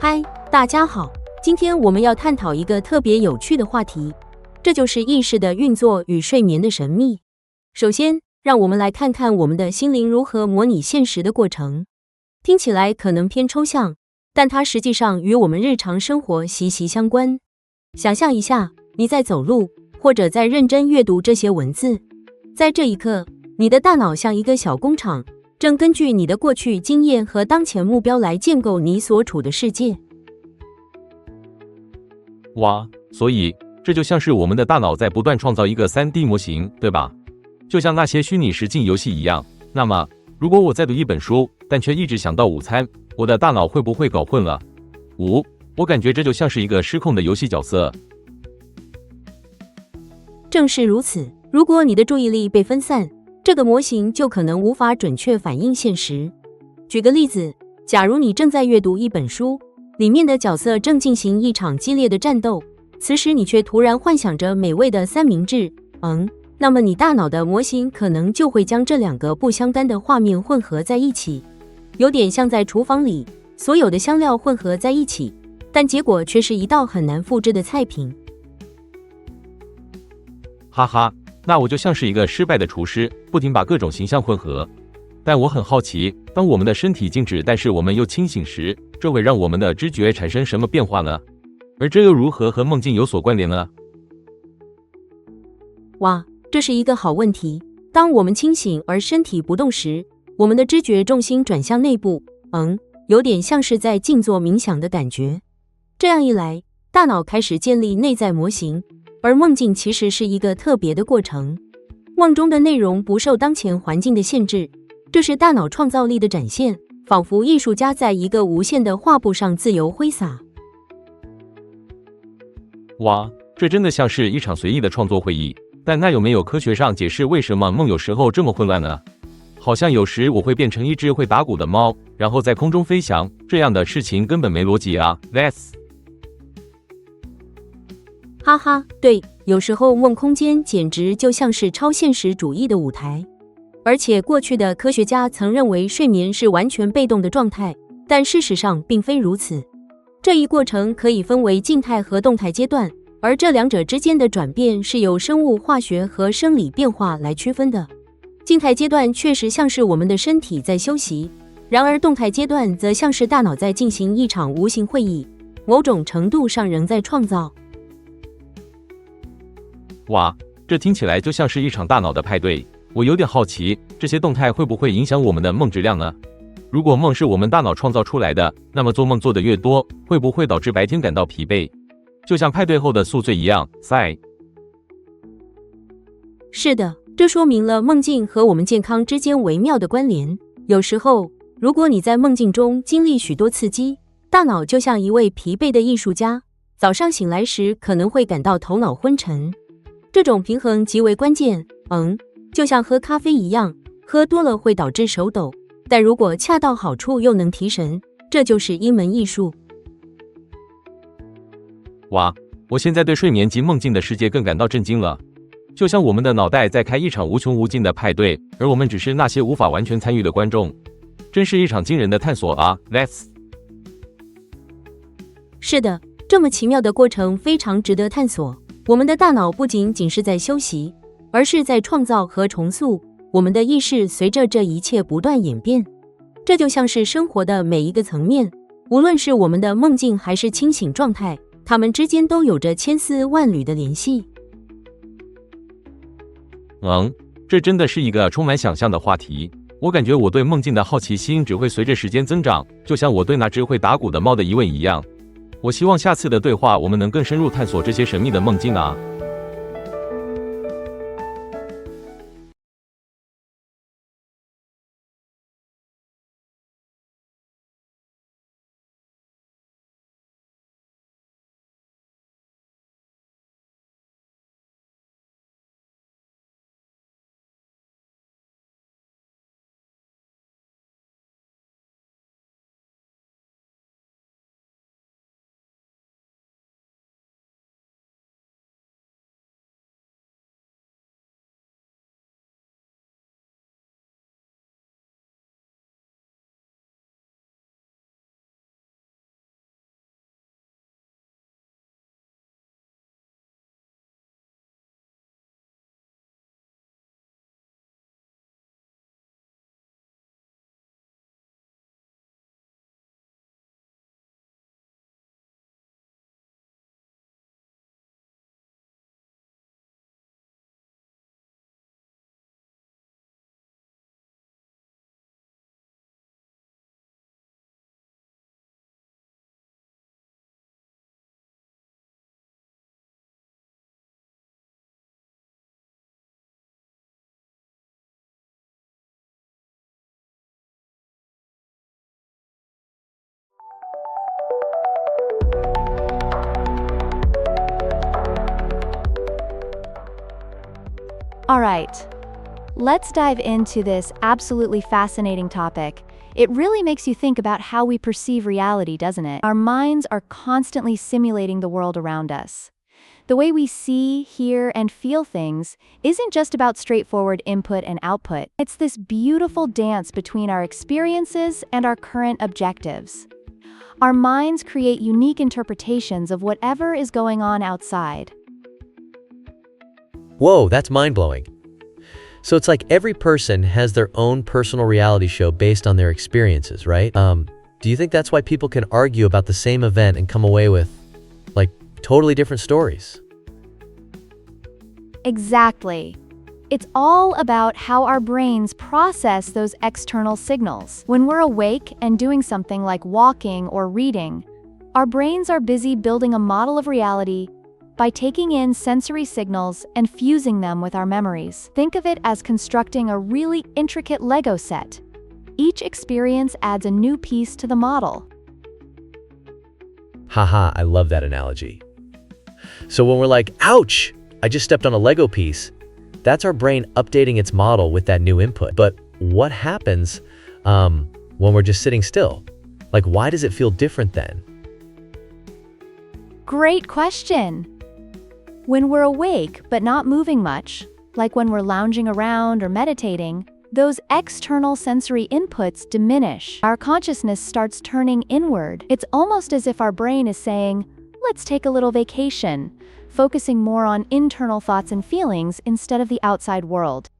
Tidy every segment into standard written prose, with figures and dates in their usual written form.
嗨，大家好，今天我们要探讨一个特别有趣的话题，这就是意识的运作与睡眠的神秘。首先，让我们来看看我们的心灵如何模拟现实的过程。听起来可能偏抽象，但它实际上与我们日常生活息息相关。想象一下，你在走路，或者在认真阅读这些文字，在这一刻，你的大脑像一个小工厂，正根据你的过去经验和当前目标来建构你所处的世界。哇，所以这就像是我们的大脑在不断创造一个 3D 模型，对吧？就像那些虚拟实境游戏一样。那么，如果我在读一本书，但却一直想到午餐，我的大脑会不会搞混了？我感觉这就像是一个失控的游戏角色。正是如此，如果你的注意力被分散，这个模型就可能无法准确反映现实。举个例子，假如你正在阅读一本书，里面的角色正进行一场激烈的战斗，此时你却突然幻想着美味的三明治，那么你大脑的模型可能就会将这两个不相干的画面混合在一起，有点像在厨房里所有的香料混合在一起，但结果却是一道很难复制的菜品。哈哈，那我就像是一个失败的厨师，不停把各种形象混合。但我很好奇，当我们的身体静止，但是我们又清醒时，这会让我们的知觉产生什么变化呢？而这又如何和梦境有所关联呢？哇，这是一个好问题。当我们清醒而身体不动时，我们的知觉重心转向内部，有点像是在静坐冥想的感觉。这样一来，大脑开始建立内在模型，而梦境其实是一个特别的过程。梦中的内容不受当前环境的限制，这是大脑创造力的展现，仿佛艺术家在一个无限的画布上自由挥洒。哇，这真的像是一场随意的创作会议。但那有没有科学上解释为什么梦有时候这么混乱呢？好像有时我会变成一只会打鼓的猫，然后在空中飞翔，这样的事情根本没逻辑啊。哈哈，对，有时候梦空间简直就像是超现实主义的舞台。而且过去的科学家曾认为睡眠是完全被动的状态，但事实上并非如此。这一过程可以分为静态和动态阶段，而这两者之间的转变是由生物化学和生理变化来区分的。静态阶段确实像是我们的身体在休息，然而动态阶段则像是大脑在进行一场无形会议，某种程度上仍在创造。哇，这听起来就像是一场大脑的派对。我有点好奇，这些动态会不会影响我们的梦质量呢？如果梦是我们大脑创造出来的，那么做梦做得越多，会不会导致白天感到疲惫？就像派对后的宿醉一样。是的，这说明了梦境和我们健康之间微妙的关联。有时候，如果你在梦境中经历许多刺激，大脑就像一位疲惫的艺术家，早上醒来时可能会感到头脑昏沉。这种平衡极为关键，就像喝咖啡一样，喝多了会导致手抖，但如果恰到好处又能提神，这就是一门艺术。哇，我现在对睡眠及梦境的世界更感到震惊了。就像我们的脑袋在开一场无穷无尽的派对，而我们只是那些无法完全参与的观众。真是一场惊人的探索啊。是的，这么奇妙的过程非常值得探索。我们的大脑不仅仅是在休息，而是在创造和重塑。我们的意识随着这一切不断演变。这就像是生活的每一个层面，无论是我们的梦境还是清醒状态，它们之间都有着千丝万缕的联系。这真的是一个充满想象的话题。我感觉我对梦境的好奇心只会随着时间增长，就像我对那只会打鼓的猫的疑问一样。我希望下次的对话我们能更深入探索这些神秘的梦境啊。All right, let's dive into this absolutely fascinating topic. It really makes you think about how we perceive reality, doesn't it? Our minds are constantly simulating the world around us. The way we see, hear, and feel things isn't just about straightforward input and output. It's this beautiful dance between our experiences and our current objectives. Our minds create unique interpretations of whatever is going on outside. Whoa, that's mind-blowing. So it's like every person has their own personal reality show based on their experiences, right? Do you think that's why people can argue about the same event and come away with, like, totally different stories? Exactly. It's all about how our brains process those external signals. When we're awake and doing something like walking or reading, our brains are busy building a model of reality by taking in sensory signals and fusing them with our memories. Think of it as constructing a really intricate Lego set. Each experience adds a new piece to the model. Haha, I love that analogy. So when we're like, ouch, I just stepped on a Lego piece, that's our brain updating its model with that new input. But what happens when we're just sitting still? Like, why does it feel different then? Great question. When we're awake but not moving much, like when we're lounging around or meditating, those external sensory inputs diminish. Our consciousness starts turning inward. It's almost as if our brain is saying, let's take a little vacation, focusing more on internal thoughts and feelings instead of the outside world.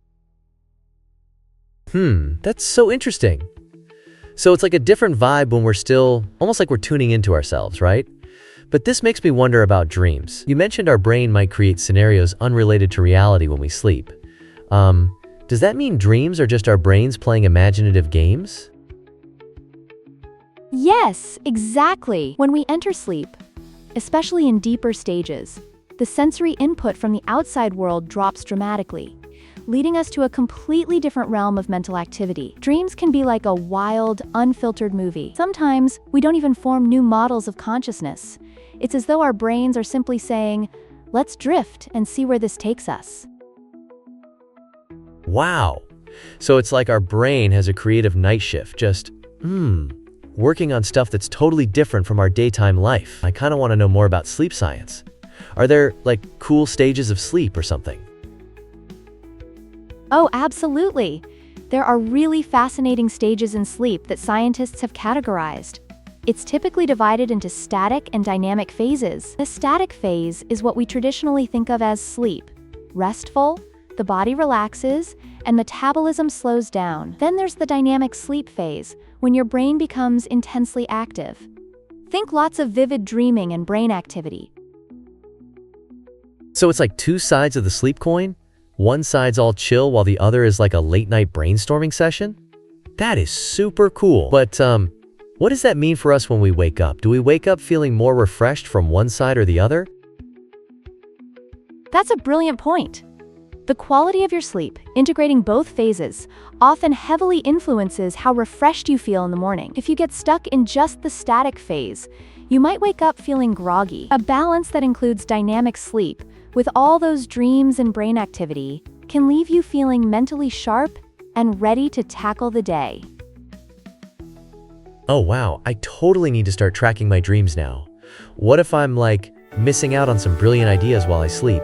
That's so interesting. So it's like a different vibe when we're still, almost like we're tuning into ourselves, right? But this makes me wonder about dreams. You mentioned our brain might create scenarios unrelated to reality when we sleep. Does that mean dreams are just our brains playing imaginative games? Yes, exactly. When we enter sleep, especially in deeper stages, the sensory input from the outside world drops dramatically, leading us to a completely different realm of mental activity. Dreams can be like a wild, unfiltered movie. Sometimes we don't even form new models of consciousness. It's as though our brains are simply saying, let's drift and see where this takes us. Wow. So it's like our brain has a creative night shift, just, working on stuff that's totally different from our daytime life. I kind of want to know more about sleep science. Are there, like, cool stages of sleep or something? Oh, absolutely. There are really fascinating stages in sleep that scientists have categorized. It's typically divided into static and dynamic phases. The static phase is what we traditionally think of as sleep. Restful, the body relaxes, and metabolism slows down. Then there's the dynamic sleep phase, when your brain becomes intensely active. Think lots of vivid dreaming and brain activity. So it's like two sides of the sleep coin? One side's all chill while the other is like a late-night brainstorming session? That is super cool. But, what does that mean for us when we wake up? Do we wake up feeling more refreshed from one side or the other? That's a brilliant point. The quality of your sleep, integrating both phases, often heavily influences how refreshed you feel in the morning. If you get stuck in just the static phase, you might wake up feeling groggy. A balance that includes dynamic sleep, with all those dreams and brain activity, can leave you feeling mentally sharp and ready to tackle the day. Oh wow, I totally need to start tracking my dreams now. What if I'm, like, missing out on some brilliant ideas while I sleep?